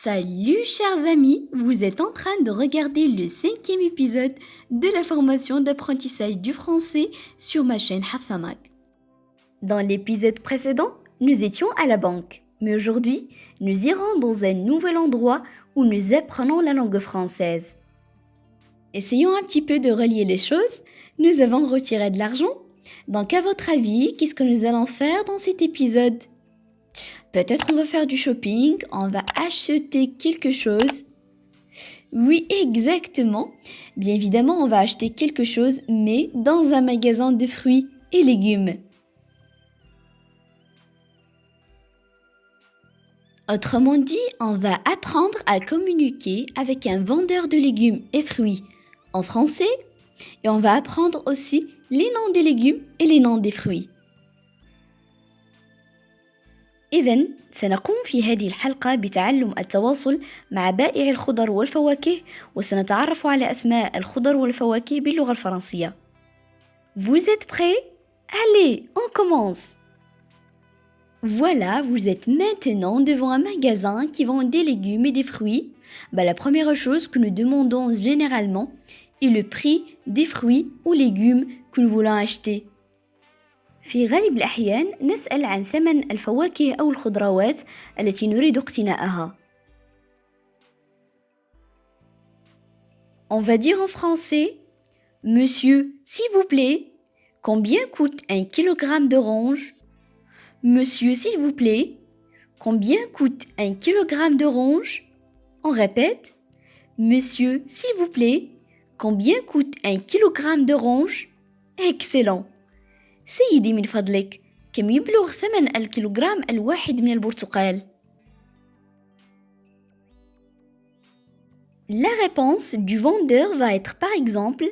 Salut chers amis, vous êtes en train de regarder le 5e épisode de la formation d'apprentissage du français sur ma chaîne Hafsamak. Dans l'épisode précédent, nous étions à la banque, mais aujourd'hui, nous irons dans un nouvel endroit où nous apprenons la langue française. Essayons un petit peu de relier les choses. Nous avons retiré de l'argent. Donc à votre avis, qu'est-ce que nous allons faire dans cet épisode ? Peut-être on va faire du shopping, on va acheter quelque chose. Oui, exactement. Bien évidemment, on va acheter quelque chose, mais dans un magasin de fruits et légumes. Autrement dit, on va apprendre à communiquer avec un vendeur de légumes et fruits en français, et on va apprendre aussi les noms des légumes et les noms des fruits. إذن سنقوم في هذه الحلقة بتعلم التواصل مع بائع الخضر والفواكه وسنتعرف على أسماء الخضر والفواكه باللغة الفرنسية. Vous êtes prêts? Allez, on commence! Voilà, vous êtes maintenant devant un magasin qui vend des légumes et des fruits. La première chose que nous demandons généralement est le prix des fruits ou légumes que nous voulons acheter. في غالب الأحيان نسأل عن ثمن الفواكه أو الخضروات التي نريد اقتناءها. On va dire en français, Monsieur, s'il vous plaît, combien coûte 1 kilogramme d'orange? Monsieur, s'il vous plaît, combien coûte 1 kilogramme d'orange? On répète, Monsieur, s'il vous plaît, combien coûte 1 kilogramme d'orange? Excellent! سيدي من فضلك كم يبلغ ثمن الكيلوغرام الواحد من البرتقال؟ La réponse du vendeur va être par exemple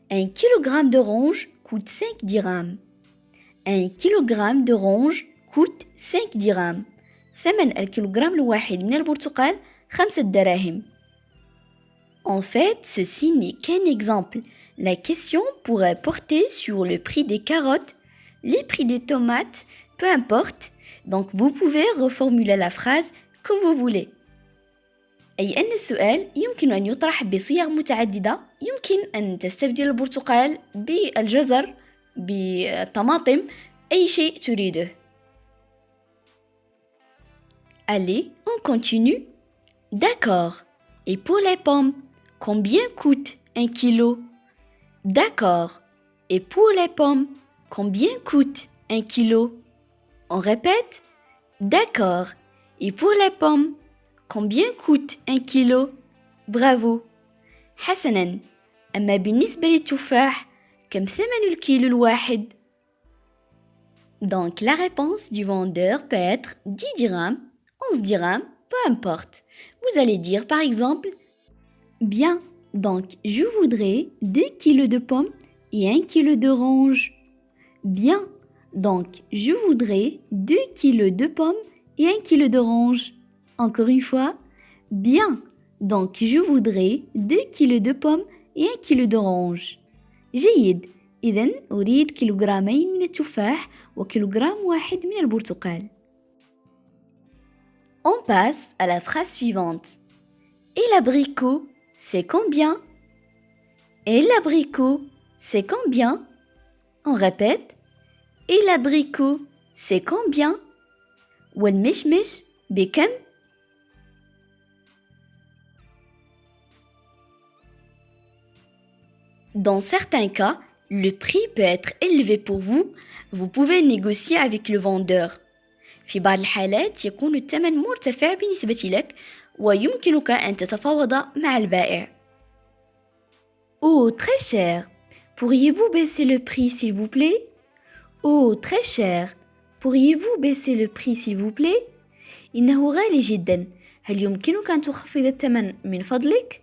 1 kilogramme d'orange coûte 5 dirhams. 1 kilogramme d'orange coûte 5 dirhams. ثمن الكيلوغرام الواحد من البرتقال 5 دراهم. En fait, ceci n'est qu'un exemple. La question pourrait porter sur le prix des carottes, les prix des tomates, peu importe. Donc vous pouvez reformuler la phrase comme vous voulez. أي أن السؤال يمكن أن يطرح بصيغ متعددة. يمكن أن تستبدل البرتقال بالجزر، بالطماطم، أي شيء تريده. Allez, on continue. D'accord. Et pour les pommes, combien coûte 1 kilo? D'accord. Et pour les pommes, combien coûte 1 kilo? On répète? D'accord. Et pour les pommes, combien coûte 1 kilo? Bravo. حسناً. أما بالنسبة للتفاح، كم ثمن الكيلو الواحد؟ Donc la réponse du vendeur peut être 10 dirhams, 11 dirhams, peu importe. Vous allez dire par exemple, bien. Donc, je voudrais 2 kilos de pommes et 1 kilo d'oranges. Bien. Donc, je voudrais 2 kilos de pommes et 1 kilo d'oranges. Encore une fois. Bien. Donc, je voudrais 2 kilos de pommes et 1 kilo d'oranges. جيد. إذن أريد كيلوغرامين من التفاح وكيلوغرام واحد من البرتقال. On passe à la phrase suivante. Et l'abricot, c'est combien? Et l'abricot, c'est combien? On répète. Et l'abricot, c'est combien? والمشمش بكم؟ Dans certains cas, le prix peut être élevé pour vous. Vous pouvez négocier avec le vendeur. في بعض الحالات يكون الثمن مرتفع بالنسبة لك ويمكنك أن تتفاوض مع البائع. Oh, très cher. Pourriez-vous baisser le prix s'il vous plaît? Oh, très cher. Pourriez-vous baisser le prix s'il vous plaît? إنه غالي جدا. هل يمكنك أن تخفض الثمن من فضلك؟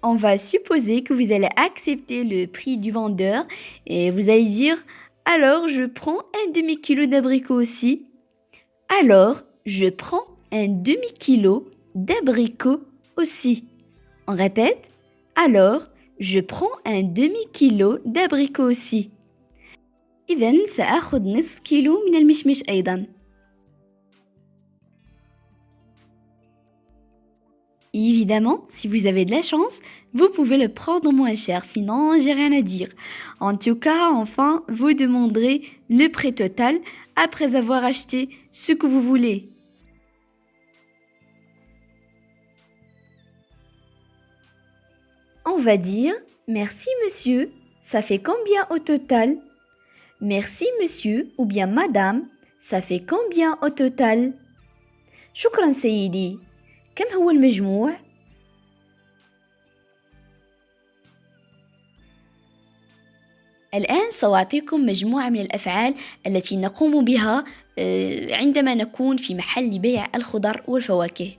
On va supposer que vous allez accepter le prix du vendeur et vous allez dire « Alors, je prends un demi-kilo d'abricots aussi. » Alors, je prends un demi-kilo d'abricots aussi. On répète. Alors, je prends un demi-kilo d'abricot aussi. إذن سأخذ نصف كيلو من المشمش أيضا. Évidemment, si vous avez de la chance, vous pouvez le prendre moins cher, sinon j'ai rien à dire. En tout cas, enfin, vous demanderez le prix total après avoir acheté ce que vous voulez. On va dire « Merci monsieur, ça fait combien au total ?» Merci monsieur ou bien madame, ça fait combien au total؟ شكرا سيدي، كم هو المجموع؟ الآن سأعطيكم مجموعة من الأفعال التي نقوم بها عندما نكون في محل بيع الخضر والفواكه.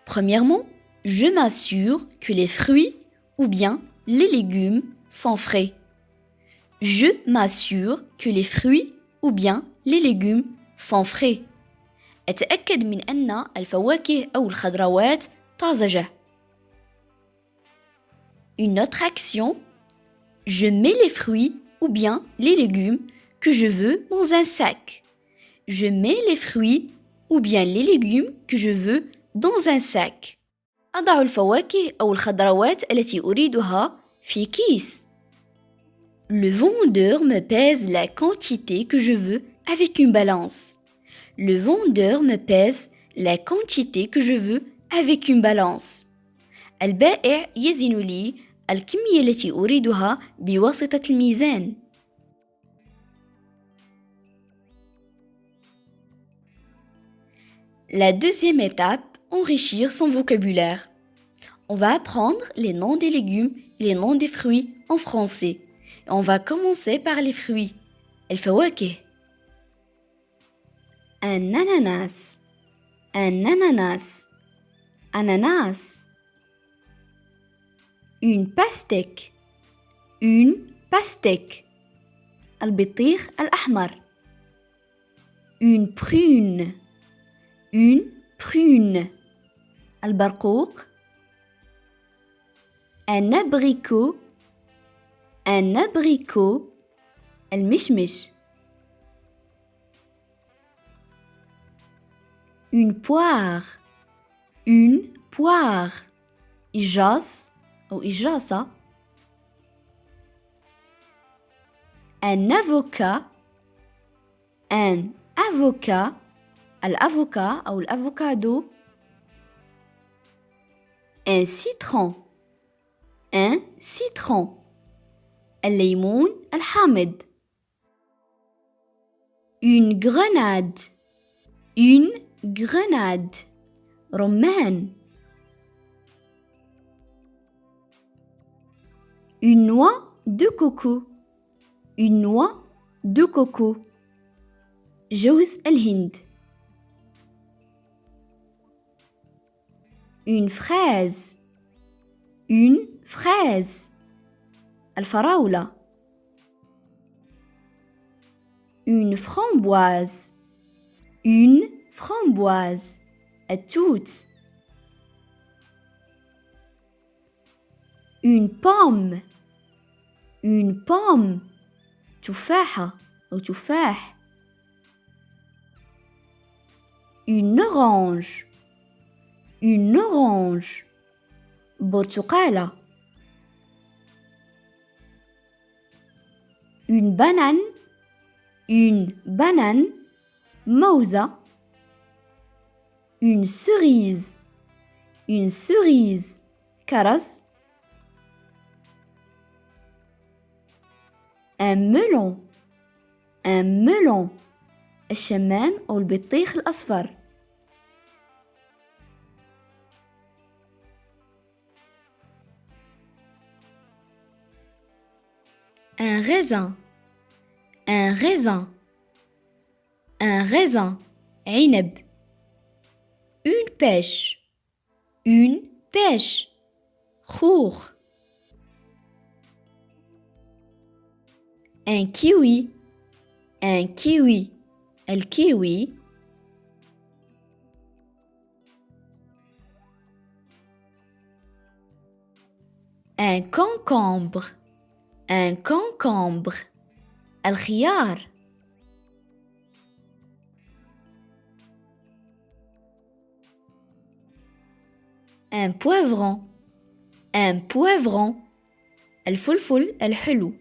Premièrement, je m'assure que les fruits ou bien les légumes sont frais. Je m'assure que les fruits ou bien les légumes sont frais. أتأكد من أن الفواكه أو الخضروات طازجة. Une autre action, je mets les fruits ou bien les légumes que je veux dans un sac. Je mets les fruits ou bien les légumes que je veux dans un sac. أضع الفواكه أو الخضروات التي أريدها في كيس. Le vendeur me pèse la quantité que je veux avec une balance. Le vendeur me pèse la quantité que je veux avec une balance. البائع يزن لي الكمية التي أريدها بواسطة الميزان. La deuxième étape, enrichir son vocabulaire. On va apprendre les noms des légumes et les noms des fruits en français. On va commencer par les fruits. الفواكه. Un ananas. Un ananas. Ananas. Une pastèque. Une pastèque. البطيخ الأحمر. Une prune. Une prune. البرقوق. Un abricot. Un abricot. المشمش. Une poire. Une poire. إجاص أو إجاصة. Un avocat. Un avocat. الأفوكا أو الأفوكادو. Un citron. Un citron. الليمون الحامض. Une grenade. Une grenade. رمان. Une noix de coco. Une noix de coco. جوز الهند. Une fraise. Une fraise. الفراولة. Une framboise. Une framboise. التوت. Une pomme. Une pomme. تفاحة أو تفاح. Une orange. Une orange. برتقالة. Une banane. Une banane. موزة. Une cerise. Une cerise. كرز. Un melon. Un melon. الشمام أو البطيخ الأصفر. Un raisin. Un raisin. Un raisin. عنب. Une pêche. Une pêche. خوخ. Un kiwi. Un kiwi. الكيوي. un concombre, un concombre. الخيار. un poivron, un poivron. الفلفل الحلو.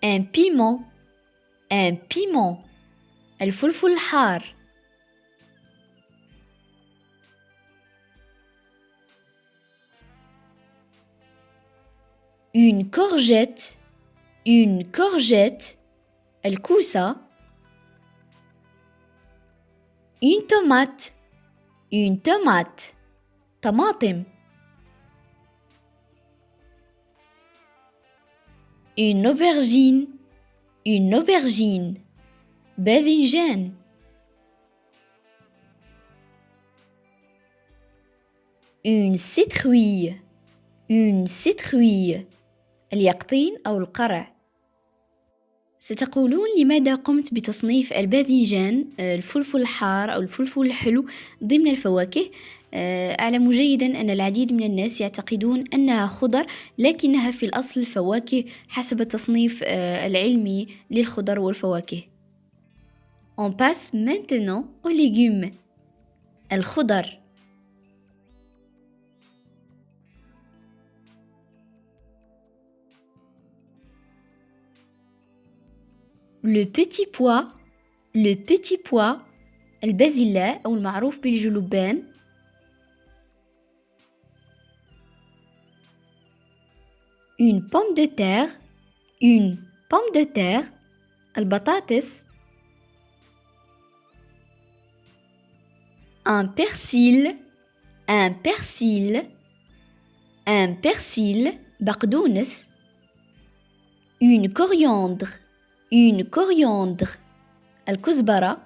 un piment, un piment. الفلفل الحار. une courgette, une courgette. الكوسة. une tomate, une tomate. طماطم. une aubergine, une aubergine. باذنجان. une citrouille, une citrouille. اليقطين أو القرع. ستقولون لماذا قمت بتصنيف الباذنجان الفلفل الحار أو الفلفل الحلو ضمن الفواكه؟ أعلم جيدا أن العديد من الناس يعتقدون أنها خضر، لكنها في الأصل فواكه حسب التصنيف العلمي للخضر والفواكه. On passe maintenant aux légumes. الخضر. le petit pois, le petit pois. البازلاء أو المعروف بالجلوبان. une pomme de terre, une pomme de terre. البطاطس. un persil, un persil. un persil. بقدونس. une coriandre, une coriandre. الكزبرة.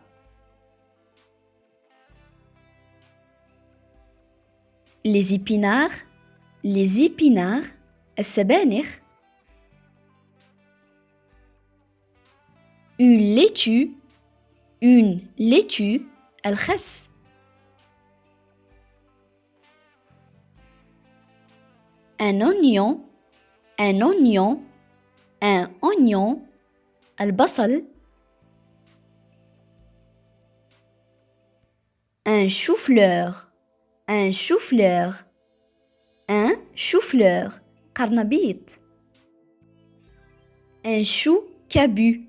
les épinards, les épinards. السبانخ. une laitue, une laitue. الخس. un oignon, un oignon. un oignon. البصل. un chou-fleur, un chou-fleur. un chou-fleur. قرنبيط. un chou cabu,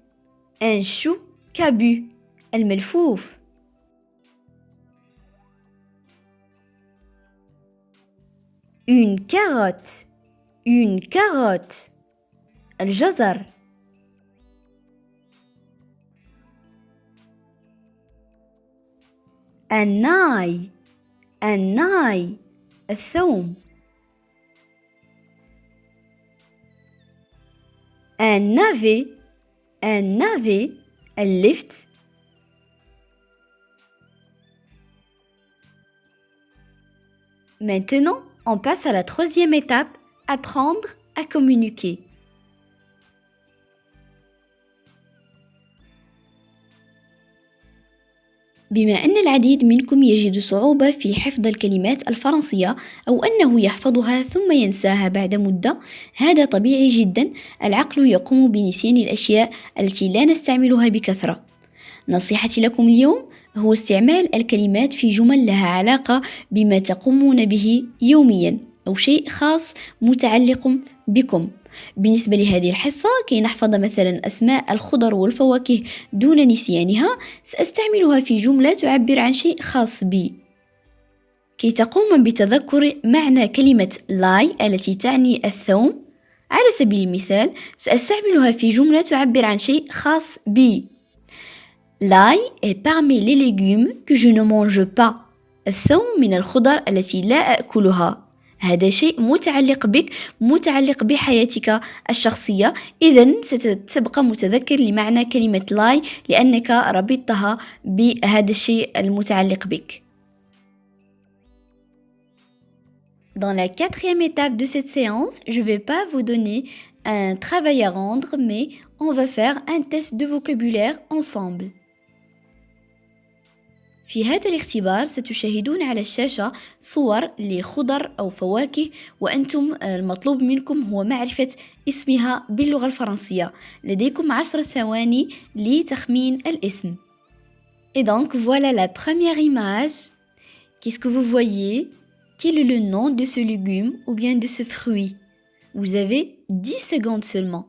un chou cabu. الملفوف. une carotte, une carotte. الجزر. un ail, un ail. الثوم. un navet, un navet. اللفت. Maintenant, on passe à la troisième étape, apprendre à communiquer. بما أن العديد منكم يجد صعوبة في حفظ الكلمات الفرنسية أو أنه يحفظها ثم ينساها بعد مدة، هذا طبيعي جدا. العقل يقوم بنسيان الأشياء التي لا نستعملها بكثرة. نصيحتي لكم اليوم هو استعمال الكلمات في جمل لها علاقة بما تقومون به يوميا أو شيء خاص متعلق بكم. بالنسبة لهذه الحصة كي نحفظ مثلا أسماء الخضر والفواكه دون نسيانها، سأستعملها في جملة تعبر عن شيء خاص بي. كي تقوم بتذكر معنى كلمة لاي التي تعني الثوم على سبيل المثال، سأستعملها في جملة تعبر عن شيء خاص بي. L'ail est parmi les légumes que je ne mange pas. الثوم من الخضر التي لا أكلها. هذا شيء متعلق بك، متعلق بحياتك الشخصية، إذن ستبقى متذكر لمعنى كلمة لاي لأنك ربطتها بهذا الشيء المتعلق بك. Dans la quatrième étape de cette séance, je ne vais pas vous donner un travail à rendre, mais on va faire un test de vocabulaire ensemble. في هذا الاختبار ستشاهدون على الشاشة صور لخضر أو فواكه وأنتم المطلوب منكم هو معرفة اسمها باللغة الفرنسية. لديكم 10 ثواني لتخمين الاسم. Et donc voilà la première image. Qu'est-ce que vous voyez? Quel est le nom de ce légume ou bien de ce fruit? Vous avez 10 secondes seulement.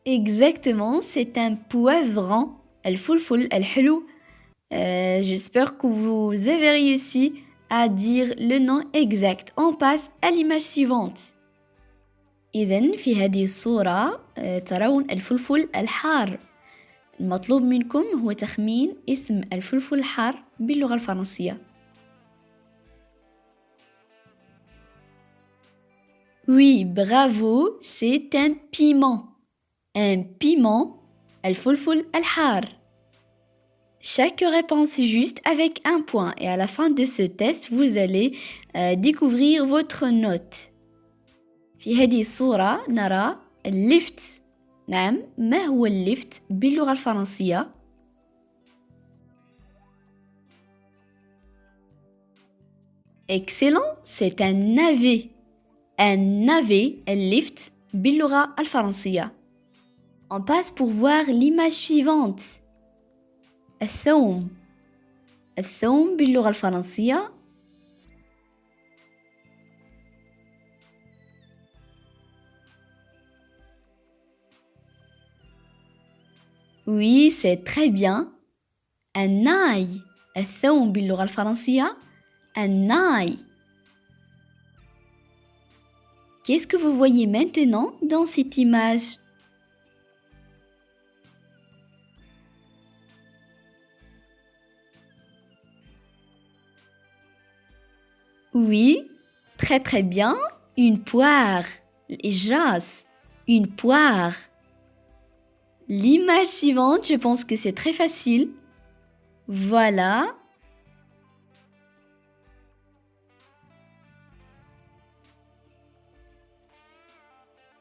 Exactement, c'est un poivron. الفلفل الحلو. J'espère que vous avez réussi à dire le nom exact. On passe à l'image suivante. إذن في هذه الصورة ترون الفلفل الحار. المطلوب منكم هو تخمين اسم الفلفل الحار باللغة الفرنسية. Oui, bravo, c'est un piment. Un piment, الفلفل الحار. Chaque réponse est juste avec un point et à la fin de ce test, vous allez découvrir votre note. في هذه الصورة نرى الليفت. نعم، ما هو الليفت باللغة الفرنسية؟ Excellent, c'est un navet. Un navet, الليفت باللغة الفرنسية. On passe pour voir l'image suivante. الثوم. الثوم باللغة الفرنسية. Oui, c'est très bien. Un ail. الثوم باللغة الفرنسية. Un ail. Qu'est-ce que vous voyez maintenant dans cette image? Oui, très très bien. Une poire. الإجراس. Une poire. L'image suivante, je pense que c'est très facile. Voilà.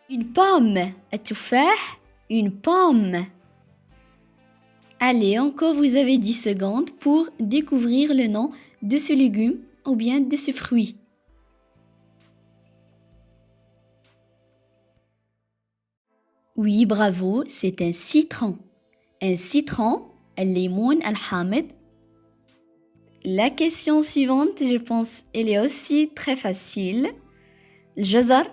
Une pomme. التفاح. Une pomme. Allez, encore vous avez 10 secondes pour découvrir le nom de ce légume ou bien de ce fruit. Oui, bravo, c'est un citron. Un citron, الليمون الحامض. La question suivante, je pense, elle est aussi très facile. الجزر.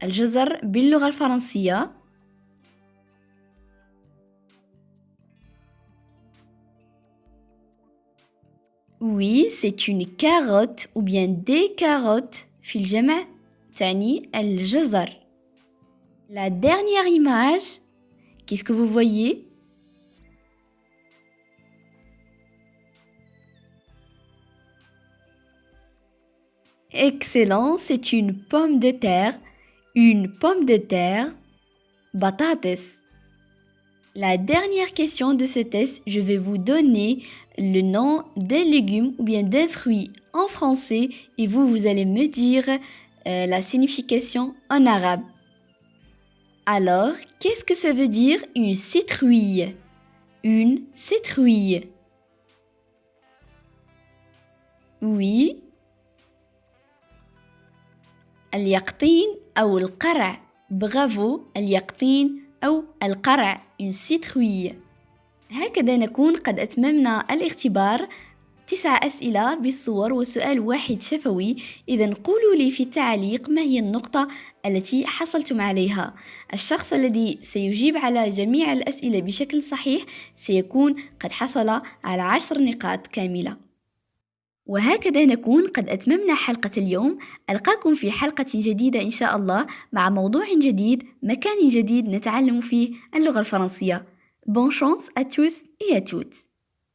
الجزر باللغة الفرنسية. Oui, c'est une carotte ou bien des carottes. في الجمع تعني الجزر. La dernière image, qu'est-ce que vous voyez? Excellent, c'est une pomme de terre. Une pomme de terre, batates. La dernière question de ce test, je vais vous donner le nom d'un légume ou bien d'un fruit en français et vous allez me dire la signification en arabe. Alors, qu'est-ce que ça veut dire une citrouille? Une citrouille. Oui. اليقطين أو القرع. Bravo, اليقطين أو القرع. Une citrouille. هكذا نكون قد أتممنا الاختبار. 9 أسئلة بالصور وسؤال واحد شفوي. إذا قولوا لي في التعليق ما هي النقطة التي حصلتم عليها. الشخص الذي سيجيب على جميع الأسئلة بشكل صحيح سيكون قد حصل على 10 نقاط كاملة. وهكذا نكون قد أتممنا حلقة اليوم. ألقاكم في حلقة جديدة إن شاء الله مع موضوع جديد، مكان جديد نتعلم فيه اللغة الفرنسية. Bonne chance à tous et à toutes.